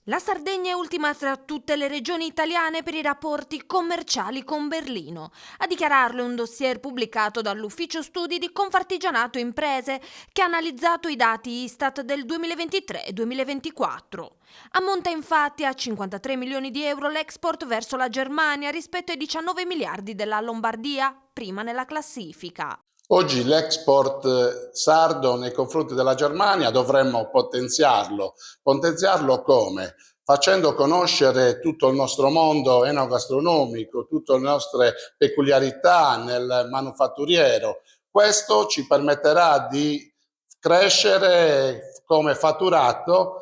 La Sardegna è ultima tra tutte le regioni italiane per i rapporti commerciali con Berlino. A dichiararlo è un dossier pubblicato dall'Ufficio Studi di Confartigianato Imprese che ha analizzato i dati Istat del 2023 e 2024. Ammonta infatti a 53 milioni di euro l'export verso la Germania rispetto ai 19 miliardi della Lombardia, prima nella classifica. Oggi l'export sardo nei confronti della Germania dovremmo potenziarlo. Potenziarlo come? Facendo conoscere tutto il nostro mondo enogastronomico, tutte le nostre peculiarità nel manufatturiero. Questo ci permetterà di crescere come fatturato.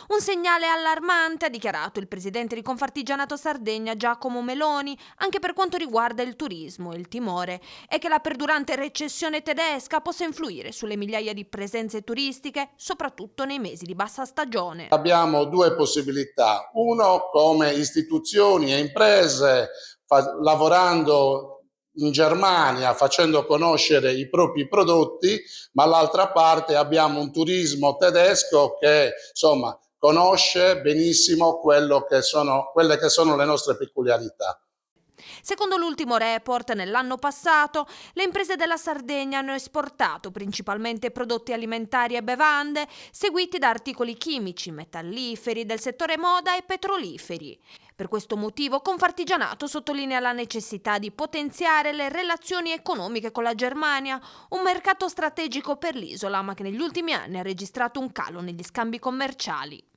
Un segnale allarmante, ha dichiarato il presidente di Confartigianato Sardegna Giacomo Meloni, anche per quanto riguarda il turismo. Il timore è che la perdurante recessione tedesca possa influire sulle migliaia di presenze turistiche, soprattutto nei mesi di bassa stagione. Abbiamo due possibilità: uno, come istituzioni e imprese, lavorando in Germania, facendo conoscere i propri prodotti, ma all'altra parte abbiamo un turismo tedesco che insomma conosce benissimo quelle che sono le nostre peculiarità. Secondo l'ultimo report, nell'anno passato, le imprese della Sardegna hanno esportato principalmente prodotti alimentari e bevande, seguiti da articoli chimici, metalliferi, del settore moda e petroliferi. Per questo motivo, Confartigianato sottolinea la necessità di potenziare le relazioni economiche con la Germania, un mercato strategico per l'isola, ma che negli ultimi anni ha registrato un calo negli scambi commerciali.